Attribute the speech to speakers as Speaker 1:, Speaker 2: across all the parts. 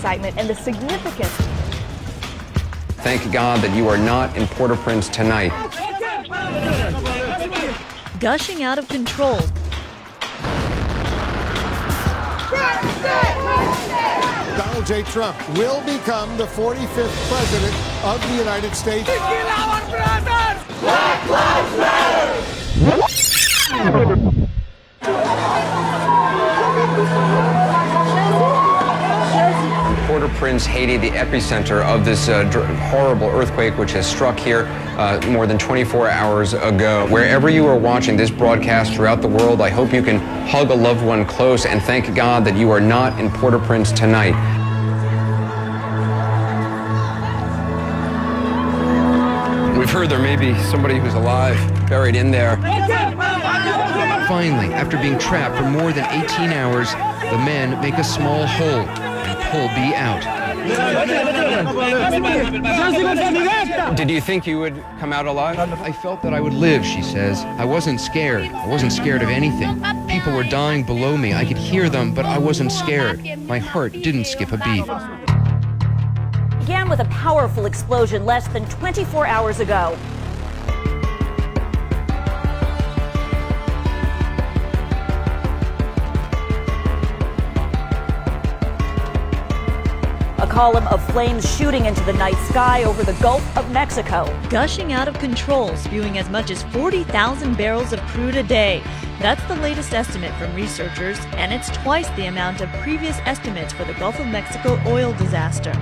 Speaker 1: excitement and the significance.
Speaker 2: Thank God that you are not in Port-au-Prince tonight.
Speaker 3: Gushing out of control.
Speaker 4: Donald J. Trump will become the 45th president of the United States.
Speaker 5: Black Lives Matter!
Speaker 2: Port-au-Prince, Haiti, the epicenter of this horrible earthquake which has struck here more than 24 hours ago. Wherever you are watching this broadcast throughout the world, I hope you can hug a loved one close and thank God that you are not in Port-au-Prince tonight. We've heard there may be somebody who's alive, buried in there.
Speaker 6: Finally, after being trapped for more than 18 hours, the men make a small hole and pull B out.
Speaker 2: Did you think you would come out alive?
Speaker 6: I felt that I would live, she says. I wasn't scared. I wasn't scared of anything. People were dying below me. I could hear them, but I wasn't scared. My heart didn't skip a beat.
Speaker 1: Began with a powerful explosion less than 24 hours ago. A column of flames shooting into the night sky over the Gulf of Mexico.
Speaker 3: Gushing out of control, spewing as much as 40,000 barrels of crude a day. That's the latest estimate from researchers, and it's twice the amount of previous estimates for the Gulf of Mexico oil disaster.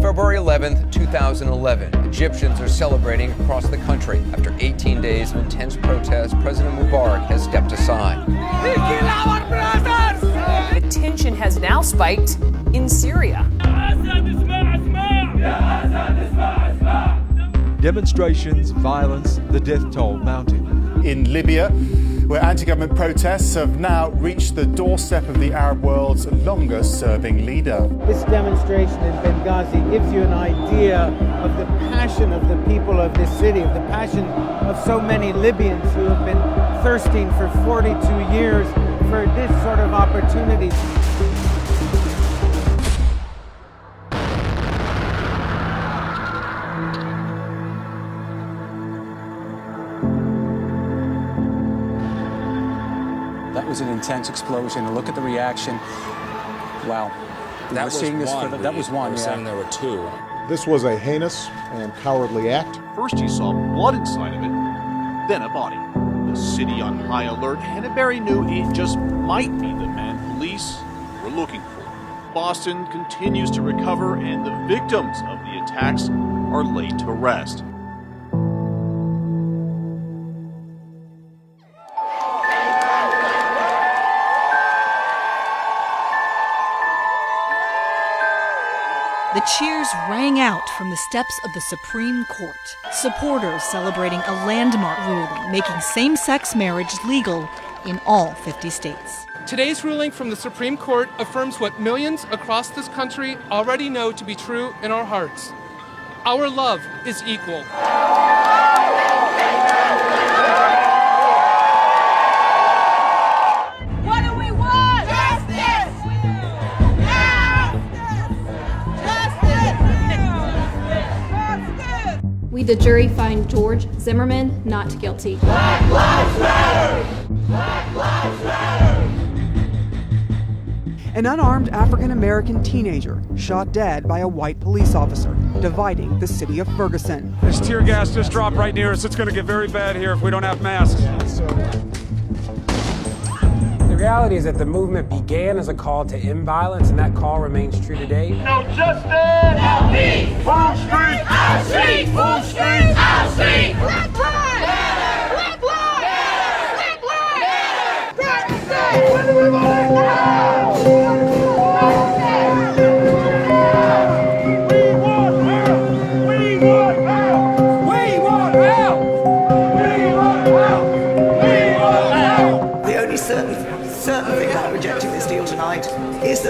Speaker 2: February 11th, 2011. Egyptians are celebrating across the country. After 18 days of intense protests, President Mubarak has stepped aside.
Speaker 7: The tension has now spiked in Syria.
Speaker 8: Demonstrations, violence, the death toll mounting.
Speaker 9: In Libya, where anti-government protests have now reached the doorstep of the Arab world's longest-serving leader.
Speaker 10: This demonstration in Benghazi gives you an idea of the passion of the people of this city, of the passion of so many Libyans who have been thirsting for 42 years for this sort of opportunity.
Speaker 11: That was an intense explosion. And look at the reaction. Wow.
Speaker 12: That was one.
Speaker 11: That was one.
Speaker 12: We're saying there were two.
Speaker 4: This was a heinous and cowardly act.
Speaker 13: First you saw blood inside of it, then a body. The city on high alert. Henneberry knew it just might be the man police were looking for. Boston continues to recover, and the victims of the attacks are laid to rest.
Speaker 3: The cheers rang out from the steps of the Supreme Court. Supporters celebrating a landmark ruling making same-sex marriage legal in all 50 states.
Speaker 14: Today's ruling from the Supreme Court affirms what millions across this country already know to be true in our hearts. Our love is equal.
Speaker 5: What do we want? Justice! Justice!
Speaker 15: We, the jury, find George Zimmerman not guilty.
Speaker 5: Black Lives Matter! Black Lives Matter!
Speaker 16: An unarmed African-American teenager shot dead by a white police officer, dividing the city of Ferguson.
Speaker 17: This tear gas just dropped right near us. It's going to get very bad here if we don't have masks.
Speaker 18: The reality is that the movement began as a call to end violence, and that call remains true today.
Speaker 5: No justice! No peace! Full street! Our street! Full street! Our street! Black lives matter! Black lives matter! Black lives matter! What do we want now?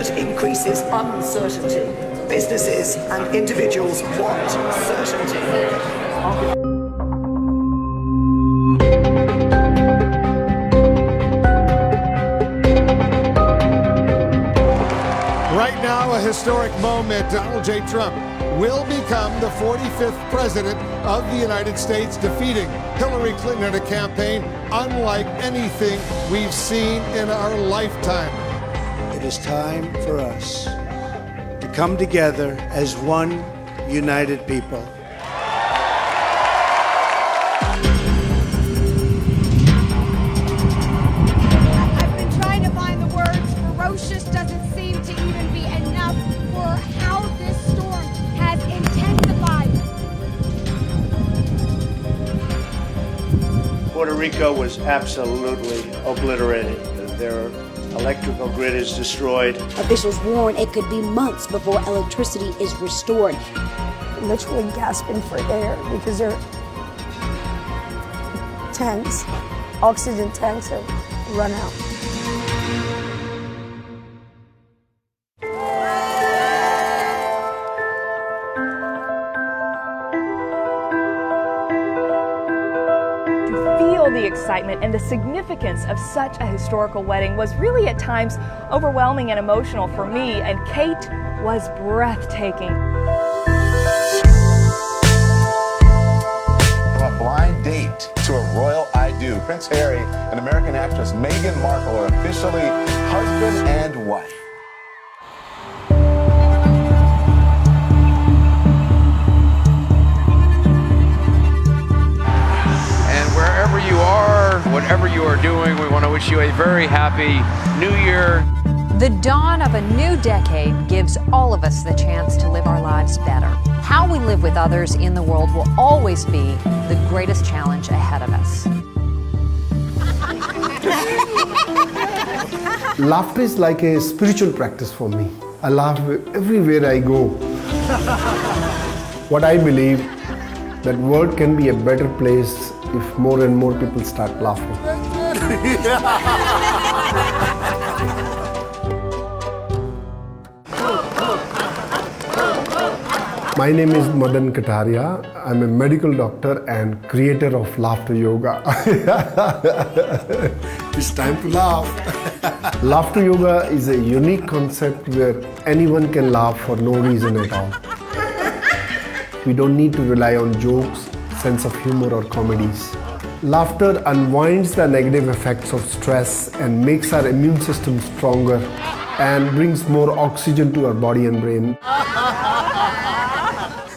Speaker 19: that increases uncertainty. Businesses and individuals want certainty.
Speaker 4: Right now, a historic moment. Donald J. Trump will become the 45th president of the United States, defeating Hillary Clinton in a campaign unlike anything we've seen in our lifetime.
Speaker 20: It is time for us to come together as one united people.
Speaker 21: I've been trying to find the words. Ferocious doesn't seem to even be enough for how this storm has intensified.
Speaker 20: Puerto Rico was absolutely obliterated. Their electrical grid is destroyed.
Speaker 22: Officials warn it could be months before electricity is restored.
Speaker 23: Literally gasping for air because their tanks, oxygen tanks, have run out.
Speaker 24: The excitement and the significance of such a historical wedding was really at times overwhelming and emotional for me, and Kate was breathtaking.
Speaker 25: A blind date to a royal I do. Prince Harry and American actress Meghan Markle are officially husband and wife.
Speaker 6: You are, whatever you are doing, we want to wish you a very happy new year.
Speaker 26: The dawn of a new decade gives all of us the chance to live our lives better. How we live with others in the world will always be the greatest challenge ahead of us.
Speaker 27: Laughter is like a spiritual practice for me. I laugh everywhere I go. What I believe, that world can be a better place if more and more people start laughing. My name is Madan Kataria. I'm a medical doctor and creator of laughter yoga. It's time to laugh. Laughter yoga is a unique concept where anyone can laugh for no reason at all. We don't need to rely on jokes, sense of humor or comedies. Laughter unwinds the negative effects of stress and makes our immune system stronger and brings more oxygen to our body and brain.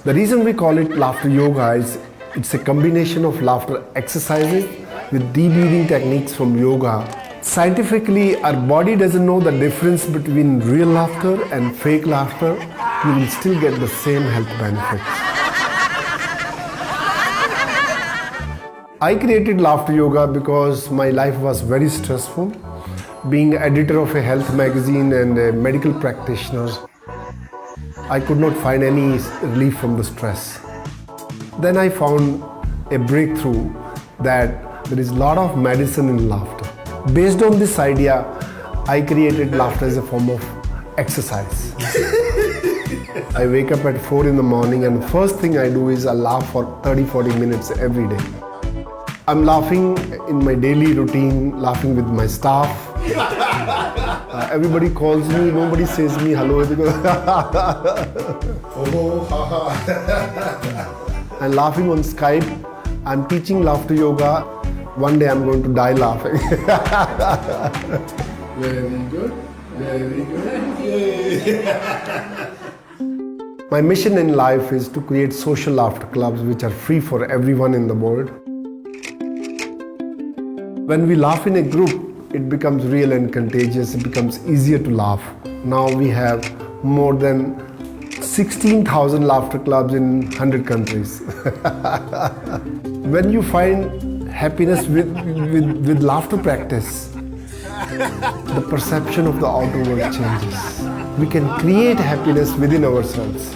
Speaker 27: The reason we call it laughter yoga is it's a combination of laughter exercises with deep breathing techniques from yoga. Scientifically, our body doesn't know the difference between real laughter and fake laughter. You will still get the same health benefits. I created laughter yoga because my life was very stressful. Being editor of a health magazine and a medical practitioner, I could not find any relief from the stress. Then I found a breakthrough that there is a lot of medicine in laughter. Based on this idea, I created laughter as a form of exercise. I wake up at 4 in the morning and the first thing I do is I laugh for 30-40 minutes every day. I'm laughing in my daily routine, laughing with my staff. Everybody calls me, nobody says me hello. I'm laughing on Skype. I'm teaching laughter yoga. One day I'm going to die laughing. Very good, very good. My mission in life is to create social laughter clubs which are free for everyone in the world. When we laugh in a group, it becomes real and contagious. It becomes easier to laugh. Now we have more than 16,000 laughter clubs in 100 countries. When you find happiness with laughter practice, the perception of the outer world changes. We can create happiness within ourselves.